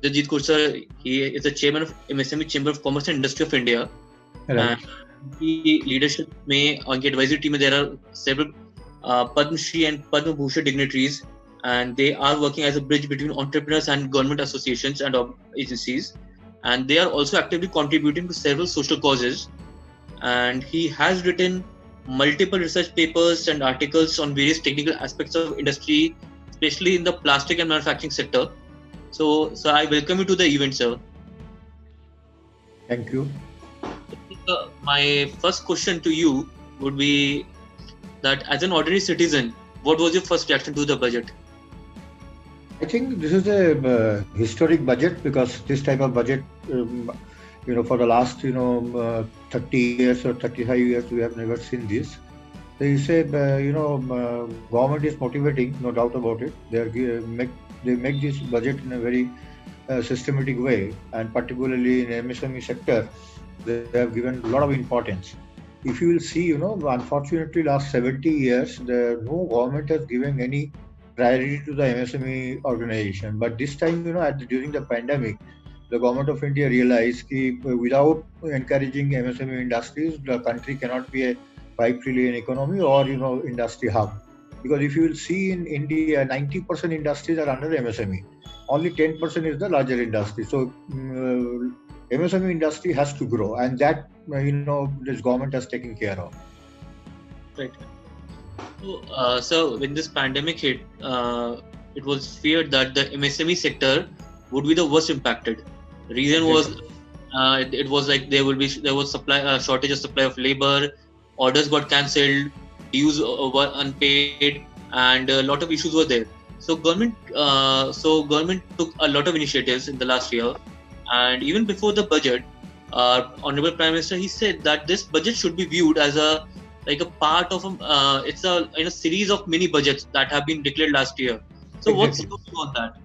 Jajit Kursar, he is the chairman of MSME Chamber of Commerce and Industry of India. Right. And the leadership में on the advisory team there are several Padma Shri and Padma Bhushan dignitaries, and they are working as a bridge between entrepreneurs and government associations and agencies, and they are also actively contributing to several social causes. And he has written multiple research papers and articles on various technical aspects of industry, especially in the plastic and manufacturing sector. So I welcome you to the event, sir. Thank you. My first question to you would be that as an ordinary citizen, what was your first reaction to the budget? I think this is a historic budget because this type of budget, for the last 30 years or 35 years, we have never seen this. They say government is motivating, no doubt about it. They make this budget in a very systematic way, and particularly in MSME sector, they have given a lot of importance. If you will see, unfortunately, last 70 years, no government has given any priority to the MSME organization. But this time, during the pandemic, the government of India realized that without encouraging MSME industries, the country cannot be a 5 trillion economy or industry hub. Because if you will see in India, 90% industries are under MSME. Only 10% is the larger industry. So MSME industry has to grow, and that this government has taken care of. Right. So when this pandemic hit, it was feared that the MSME sector would be the worst impacted. Reason was it was like there was supply shortage of supply of labor, orders got cancelled, dues were unpaid, and a lot of issues were there. So government took a lot of initiatives in the last year, and even before the budget, Honorable Prime Minister, he said that this budget should be viewed as a part of it's a series of mini budgets that have been declared last year. So what's your view on that?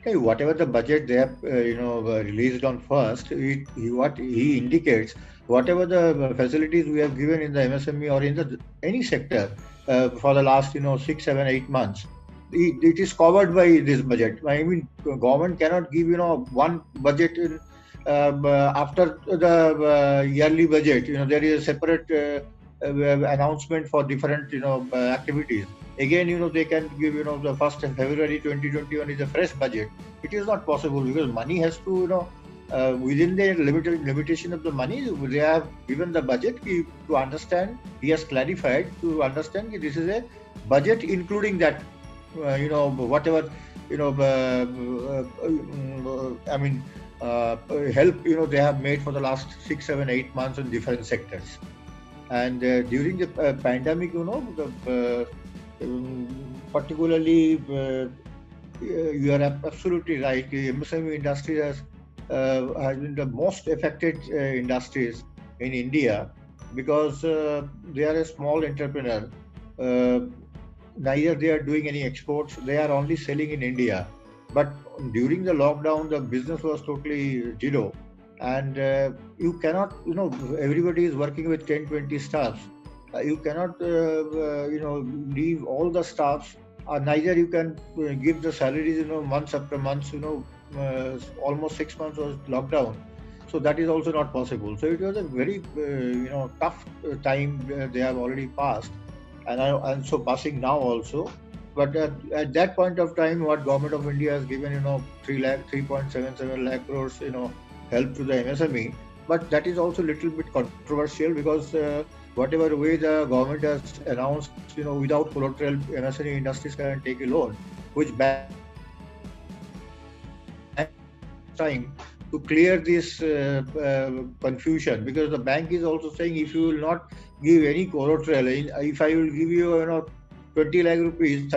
Hey, whatever the budget they have released on first, what he indicates, whatever the facilities we have given in the MSME or in any sector for the last 6, 7, 8 months, it is covered by this budget. I mean, government cannot give one budget after the yearly budget. There is a separate announcement for different activities. Again, they can give the 1st of February 2021 is a fresh budget. It is not possible because money has to within the limitation of the money, they have given the budget to understand. He has clarified to understand that this is a budget including that whatever help they have made for the last 6, 7, 8 months in different sectors. And during the pandemic, particularly, you are absolutely right. The MSME industry has been the most affected industries in India because they are a small entrepreneur. Neither they are doing any exports. They are only selling in India. But during the lockdown, the business was totally zero. And you cannot, everybody is working with 10, 20 staffs. You cannot, leave all the staffs. Neither you can give the salaries, months after months, almost 6 months was lockdown. So that is also not possible. So it was a very, tough time they have already passed. And so passing now also. But at that point of time, what Government of India has given, 3.77 lakh crores, help to the MSME, but that is also a little bit controversial because whatever way the government has announced, without collateral, MSME industries can take a loan, which bank time to clear this confusion, because the bank is also saying if you will not give any collateral, if I will give you 20 lakh rupees,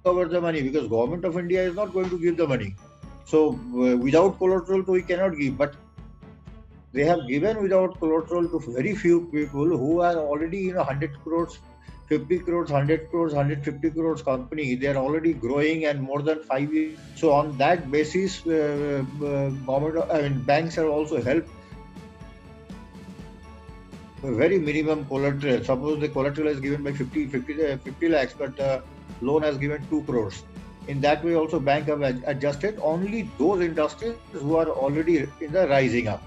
cover the money, because Government of India is not going to give the money. So without collateral, we cannot give. But they have given without collateral to very few people who are already 100 crores, 50 crores, 100 crores, 150 crores company. They are already growing and more than 5 years. So on that basis, banks are also helped. Very minimum collateral. Suppose the collateral is given by 50 lakhs, but loan has given 2 crores. In that way, also bank have adjusted only those industries who are already in the rising up.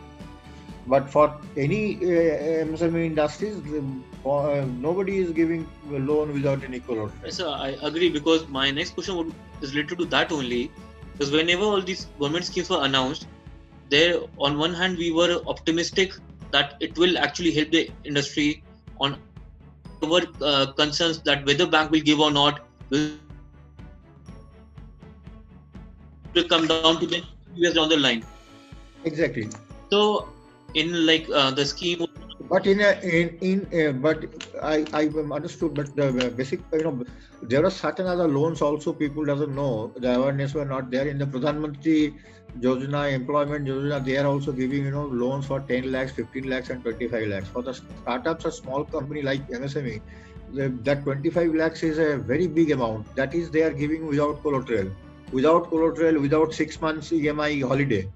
But for any MSME industries, nobody is giving a loan without any collateral. Yes, sir, I agree, because my next question is related to that only. Because whenever all these government schemes were announced, there on one hand we were optimistic that it will actually help the industry. On our concerns that whether bank will give or not will come down to the years down the line. Exactly. So in like the scheme. But but I understood. But the basic, there are certain other loans also people doesn't know. The awareness were not there in the Pradhan Mantri Yojana, Employment Yojana. They are also giving loans for 10 lakhs, 15 lakhs, and 25 lakhs for the startups. A small company like MSME, that 25 lakhs is a very big amount. That is, they are giving without collateral, without 6 months EMI holiday.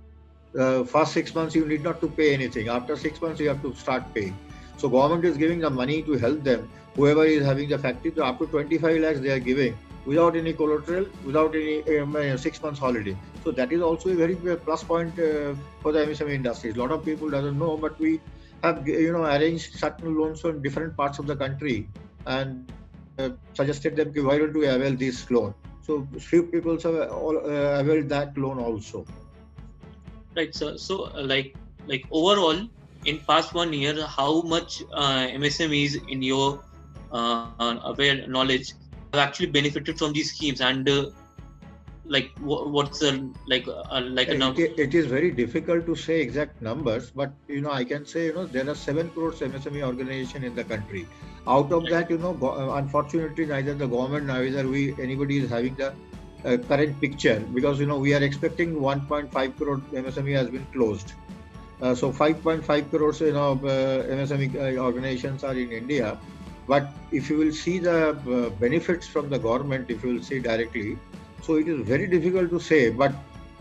First 6 months you need not to pay anything. After 6 months you have to start paying. So government is giving the money to help them. Whoever is having the factory, so up to 25 lakhs they are giving without any collateral, without any 6 months holiday. So that is also a very plus point for the MSME industries. A lot of people doesn't know, but we have arranged certain loans from different parts of the country and suggested them, why don't we avail this loan? So few people have availed that loan also. Right, sir. So, like overall, in past 1 year, how much MSMEs in your aware knowledge have actually benefited from these schemes, and what's the a number? It is very difficult to say exact numbers, but I can say there are 7 crores MSME organization in the country. Out of that, unfortunately, neither the government neither anybody is having the current picture, because we are expecting 1.5 crore MSME has been closed. So 5.5 crores MSME organizations are in India. But if you will see the benefits from the government, if you will see directly, so it is very difficult to say. But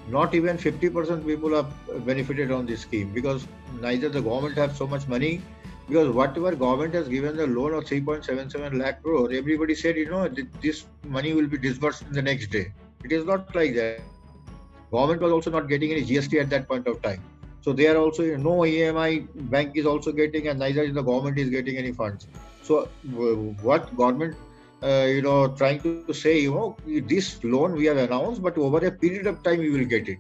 not even 50% people have benefited on this scheme, because neither the government has so much money. Because whatever government has given the loan of 3.77 lakh crore, everybody said, this money will be disbursed in the next day. It is not like that. Government was also not getting any GST at that point of time. So they are also, no EMI bank is also getting, and neither the government is getting any funds. So what government, trying to say, this loan we have announced, but over a period of time we will get it.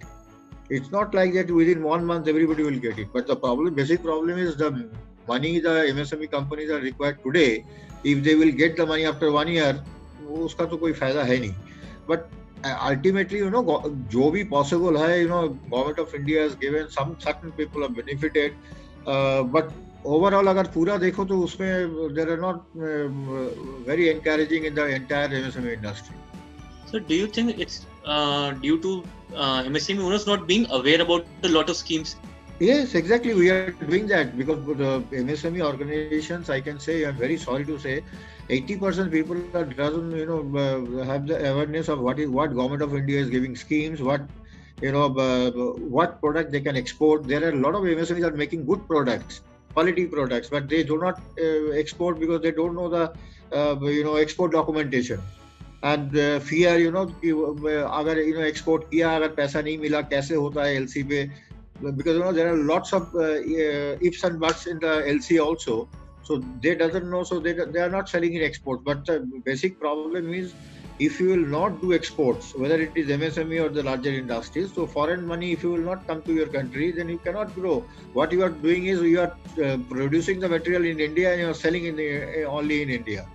It's not like that within 1 month everybody will get it. But the basic problem is the money the MSME companies are required today. If they will get the money after 1 year, उसका तो कोई फायदा है नहीं. But ultimately, जो भी possible है, government of India has given, some certain people have benefited. But overall, अगर पूरा देखो तो उसमें there are not very encouraging in the entire MSME industry. So, do you think it's due to MSME owners not being aware about a lot of schemes? Yes, exactly. We are doing that because the MSME organizations, I can say, I'm very sorry to say, 80% people doesn't, have the awareness of what government of India is giving schemes, what product they can export. There are a lot of MSMEs are making good products, quality products, but they do not export because they don't know the export documentation. And fear, अगर export किया, अगर पैसा नहीं मिला, कैसे होता है LC पे? Because there are lots of ifs and buts in the LC also, so they doesn't know, so they are not selling in exports. But the basic problem is, if you will not do exports, whether it is MSME or the larger industries, so foreign money, if you will not come to your country, then you cannot grow. What you are doing is you are producing the material in India and you are selling only in India.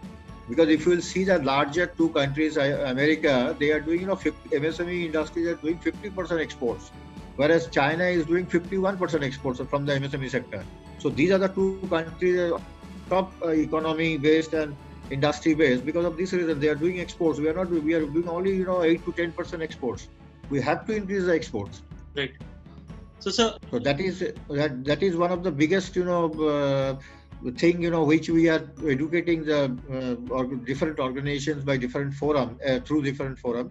Because if you will see the larger two countries, America, they are doing, MSME industries are doing 50% exports. Whereas China is doing 51% exports from the MSME sector. So these are the two countries top economy based and industry based. Because of this reason, they are doing exports. We are not. We are doing only 8 to 10% exports. We have to increase the exports. Right. So sir. So that is one of the biggest thing which we are educating the different organizations by different forum through different forum.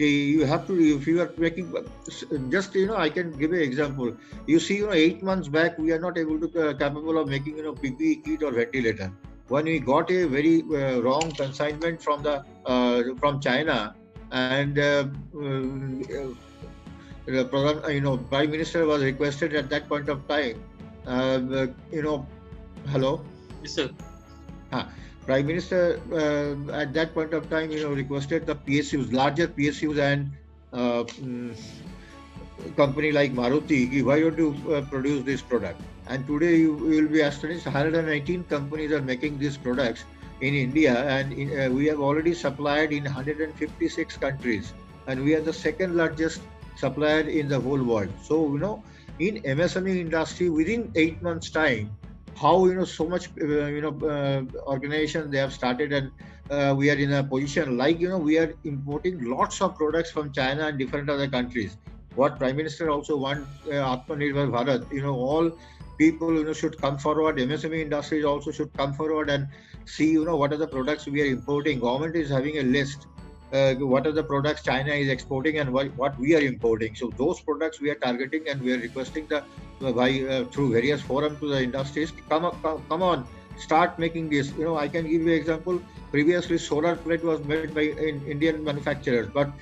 You have to, if you are making, just I can give an example. You see, 8 months back we are not able to capable of making PPE kit or ventilator. When we got a very wrong consignment from China, and the Prime Minister was requested at that point of time. Hello. Yes, sir. Prime Minister at that point of time, requested the PSUs, larger PSUs, and company like Maruti, why don't you produce this product? And today you will be astonished, 119 companies are making these products in India, and we have already supplied in 156 countries, and we are the second largest supplier in the whole world. So, in MSME industry, within 8 months' time, how so much organization they have started, and we are in a position like we are importing lots of products from China and different other countries. What Prime Minister also want, Atmanirbhar Bharat, all people should come forward. MSME industries also should come forward and see what are the products we are importing. Government is having a list. What are the products China is exporting and what we are importing. So those products we are targeting, and we are requesting the through various forums to the industries, come on, start making this. I can give you an example. Previously, solar plate was made by Indian manufacturers, but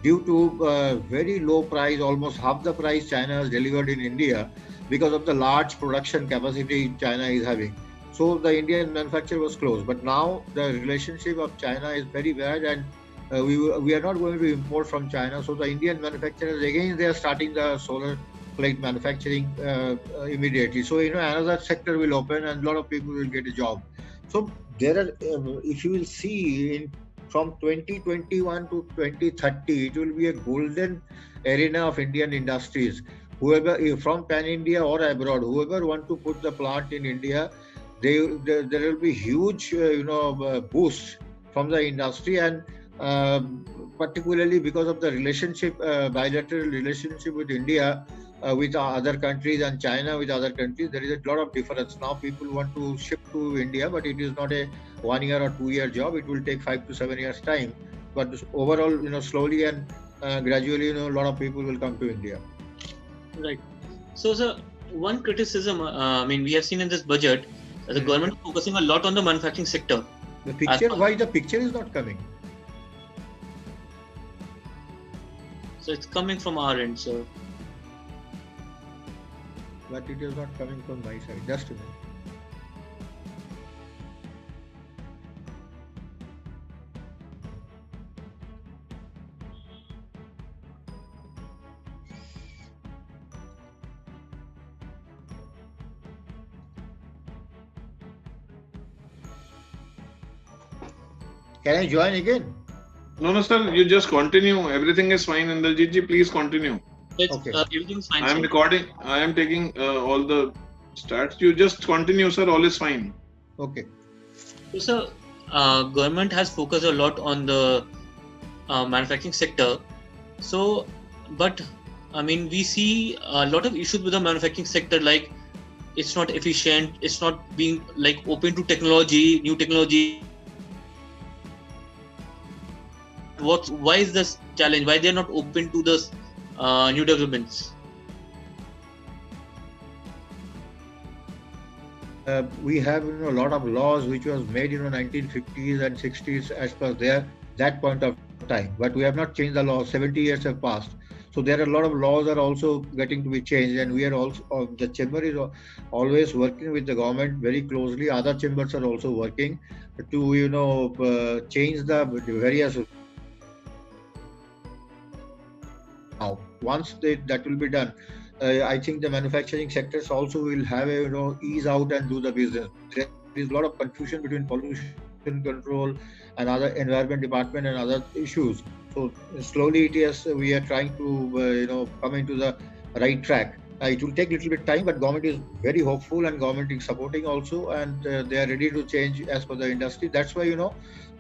due to very low price, almost half the price China has delivered in India, because of the large production capacity China is having. So the Indian manufacturer was closed. But now the relationship of China is very bad, and we are not going to import from China. So the Indian manufacturers, again, they are starting the solar plate manufacturing immediately. So another sector will open, and a lot of people will get a job. So there are, if you will see, from 2021 to 2030, it will be a golden arena of Indian industries. Whoever from Pan India or abroad, whoever want to put the plant in India, there will be huge boost from the industry, and particularly because of the relationship, bilateral relationship with India, with other countries, and China with other countries, there is a lot of difference. Now people want to ship to India, but it is not a 1 year or 2 year job. It will take 5 to 7 years time. But overall, slowly and gradually, a lot of people will come to India. Right. So, sir, one criticism, we have seen in this budget that the government is focusing a lot on the manufacturing sector. The picture, why the picture is not coming? So it's coming from our end, sir. But it is not coming from my side. Just a minute. Can I join again? No, sir. You just continue. Everything is fine. Indrajit ji, please continue. Okay. Everything's fine. I am recording. I am taking all the stats. You just continue, sir. All is fine. Okay. So, sir, government has focused a lot on the manufacturing sector. So, but we see a lot of issues with the manufacturing sector, like it's not efficient, it's not being open to technology, new technology. Why is this challenge? Why they are not open to this new developments? We have a lot of laws which was made in 1950s and 60s as per that point of time, but we have not changed the law. 70 years have passed, so there are a lot of laws are also getting to be changed, and we are also the chamber is always working with the government very closely. Other chambers are also working to change the various. Now, once that will be done, I think the manufacturing sectors also will have a ease out and do the business. There is a lot of confusion between pollution control and other environment department and other issues. So slowly we are trying to come into the right track. It will take a little bit time, but government is very hopeful and government is supporting also, and they are ready to change as per the industry. That's why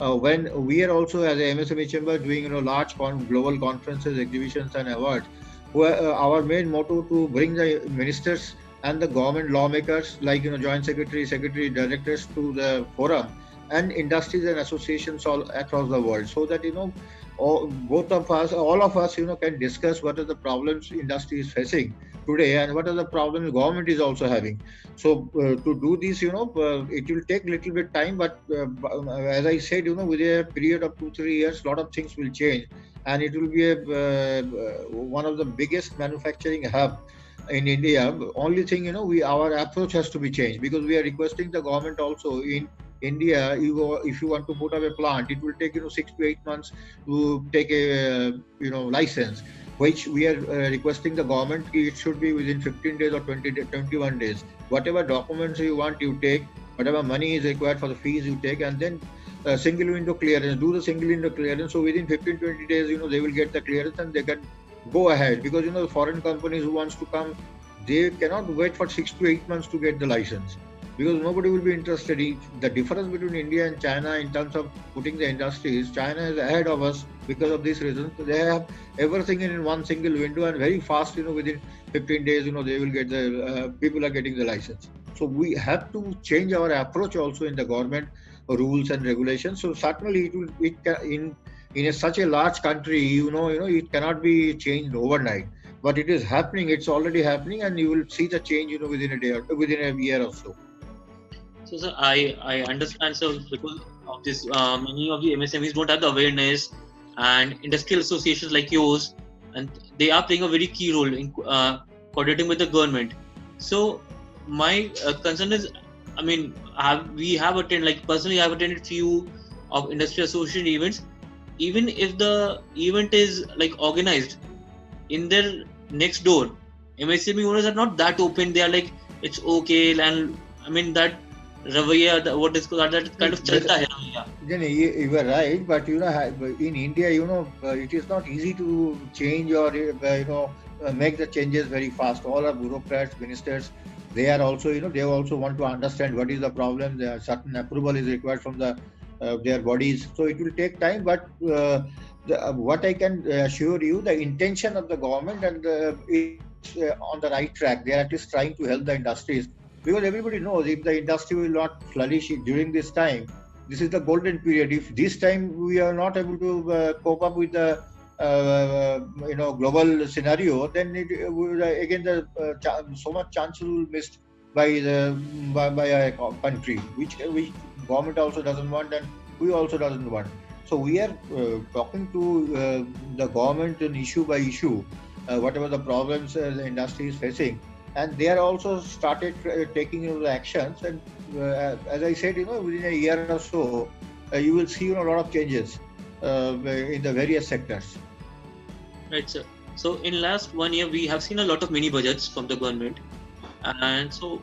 when we are also as a MSME chamber doing large global conferences, exhibitions and awards, our main motto to bring the ministers and the government lawmakers like joint secretary directors to the forum, and industries and associations all across the world, so that all of us can discuss what are the problems industry is facing, today and what are the problems the government is also having. So to do this, it will take little bit time, but as I said, within a period of 2-3 years, lot of things will change, and it will be one of the biggest manufacturing hub in India. Only thing, our approach has to be changed, because we are requesting the government also in India. If you want to put up a plant, it will take 6 to 8 months to take a license, which we are requesting the government. It should be within 15 days or 21 days. Whatever documents you want, you take. Whatever money is required for the fees, you take, and then single window clearance. Do the single window clearance. So within 15-20 days, they will get the clearance and they can go ahead, because the foreign companies who wants to come, they cannot wait for 6 to 8 months to get the license, because nobody will be interested. The difference between India and China in terms of putting the industries, China is ahead of us because of this reason. So they have everything in one single window, and very fast, within 15 days, they will get the people are getting the license. So we have to change our approach also in the government rules and regulations. So certainly in such a large country, it cannot be changed overnight, but it is happening. It's already happening, and you will see the change, within a day or within a year or so. So, sir, I understand, sir, because of this, many of the MSMEs don't have the awareness, and industrial associations like yours, and they are playing a very key role in coordinating with the government. So, my concern is, we have attended, like personally, I've attended few of industry association events. Even if the event is like organized in their next door, MSME owners are not that open. They are like, it's okay, and that ravaiya, what is called, that kind of chalta hai ravaiya. You are right, but in India, it is not easy to change or make the changes very fast. All our bureaucrats, ministers, they are also they also want to understand what is the problem. There certain approval is required from their bodies, so it will take time. But what I can assure you, the intention of the government and is on the right track. They are at least trying to help the industries, because everybody knows if the industry will not flourish during this time, this is the golden period. If this time we are not able to cope up with the global scenario, then again so much chances will be missed by a country, which government also doesn't want, and we also doesn't want. So we are talking to the government in issue by issue, whatever the problems the industry is facing, and they are also started taking the actions. And as I said, within a year or so, you will see a lot of changes in the various sectors. Right, sir. So in last 1 year, we have seen a lot of mini budgets from the government, and so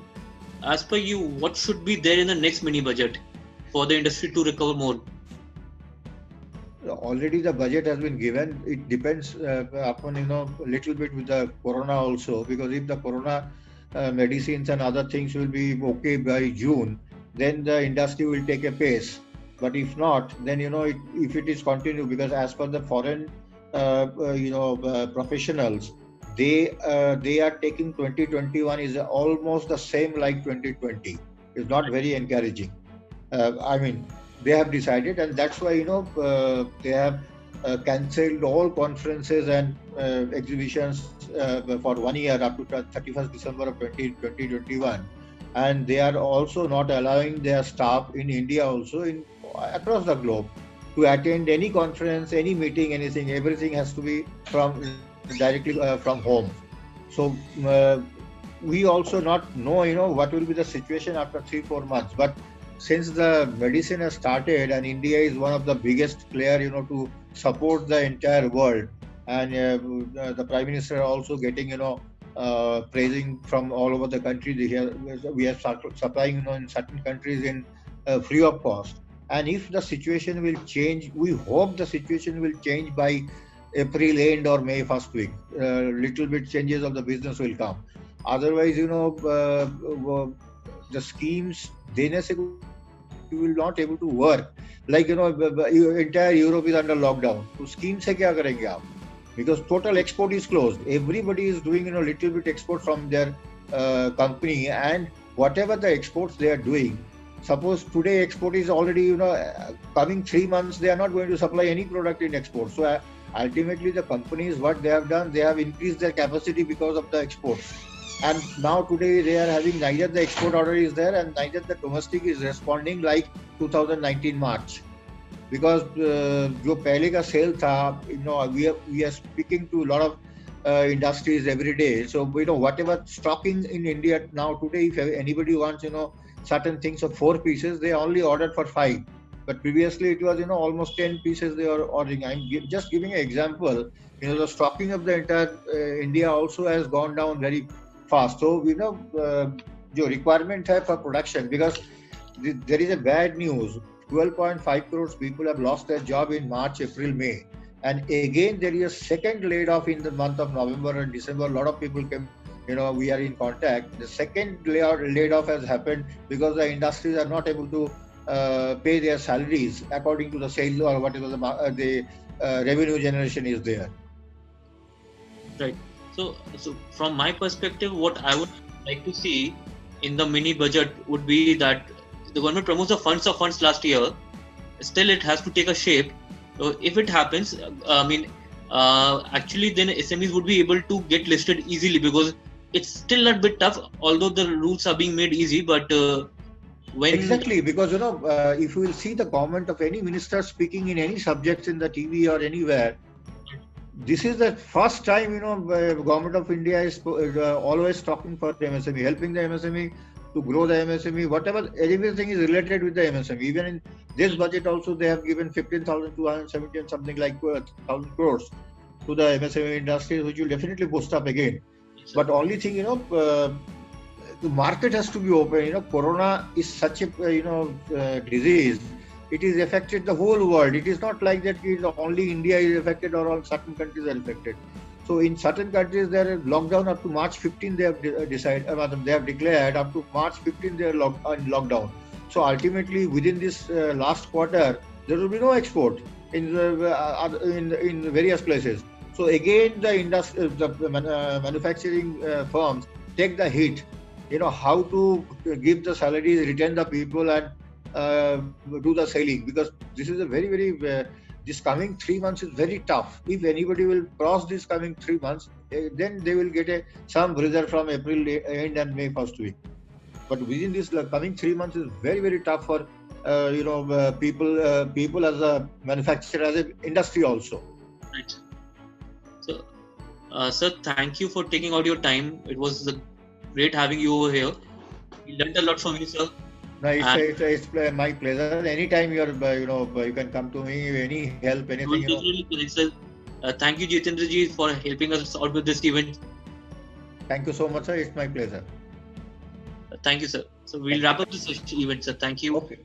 as per you, what should be there in the next mini budget for the industry to recover more? Already the budget has been given. It depends upon a little bit with the corona also, because if the corona medicines and other things will be okay by June, then the industry will take a pace. But if not, then if it is continued, because as per the foreign professionals, they are taking 2021 is almost the same like 2020. It's not very encouraging. They have decided, and that's why they have cancelled all conferences and exhibitions for 1 year up to 31st December of 2021, and they are also not allowing their staff in India also across the globe to attend any conference, any meeting, anything. Everything has to be directly from home. So we also not know what will be the situation after 3-4 months, but since the medicine has started, and India is one of the biggest player, to support the entire world, and the Prime Minister also getting, praising from all over the country. We are supplying, in certain countries in free of cost. And if the situation will change, we hope the situation will change by April end or May first week. Little bit changes of the business will come. Otherwise, the schemes, you will not able to work. Like, entire Europe is under lockdown. So scheme se kya karenge aap? Because total export is closed. Everybody is doing, little bit export from their company, and whatever the exports they are doing, suppose today export is already, coming 3 months, they are not going to supply any product in export. So ultimately the companies, what they have done, they have increased their capacity because of the exports. And now today they are having neither the export order is there and neither the domestic is responding like 2019 March. Because जो पहले का sale था, we are speaking to a lot of industries every day. So whatever stocking in India now today, if anybody wants certain things of 4 pieces, they only ordered for 5. But previously it was almost 10 pieces they are ordering. I'm just giving an example. The stocking of the entire India also has gone down very fast. So the requirement है for production, because there is a bad news. 12.5 crores people have lost their job in March, April, May. And again, there is a second laid off in the month of November and December. A lot of people came, we are in contact. The second laid off has happened because the industries are not able to pay their salaries according to the sales or whatever the revenue generation is there. Right. So from my perspective, what I would like to see in the mini budget would be that the government promotes the funds of funds last year. Still, it has to take a shape. So if it happens, actually, then SMEs would be able to get listed easily, because it's still a bit tough. Although the rules are being made easy, but when exactly, because if you will see the comment of any minister speaking in any subjects in the TV or anywhere, this is the first time government of India is always talking for the MSME, helping the MSME to grow the MSME, whatever, everything is related with the MSME. Even in this budget also, they have given 15,270 and something like 1,000 crores to the MSME industry, which will definitely boost up again. But only thing, the market has to be open. Corona is such a disease. It is affected the whole world. It is not like that only India is affected or all certain countries are affected. So in certain countries, there is lockdown up to March 15. They have they have declared up to March 15 they are lockdown. So ultimately, within this last quarter, there will be no export in various places. So again, the industry, manufacturing firms take the hit. How to give the salaries, retain the people, and do the selling, because this is a very, very this coming 3 months is very tough. If anybody will cross this coming 3 months, then they will get some result from April end and May first week. But within this coming 3 months is very, very tough for people as a manufacturer, as an industry also. Right. So, sir, thank you for taking out your time. It was great having you over here. We learned a lot from you, sir. No, it's my pleasure. Anytime you can come to me. Any help, anything. Definitely, sir. Thank you, Jitendra ji, for helping us out with this event. Thank you so much, sir. It's my pleasure. Thank you, sir. So we'll wrap up this event, sir. Thank you. Okay.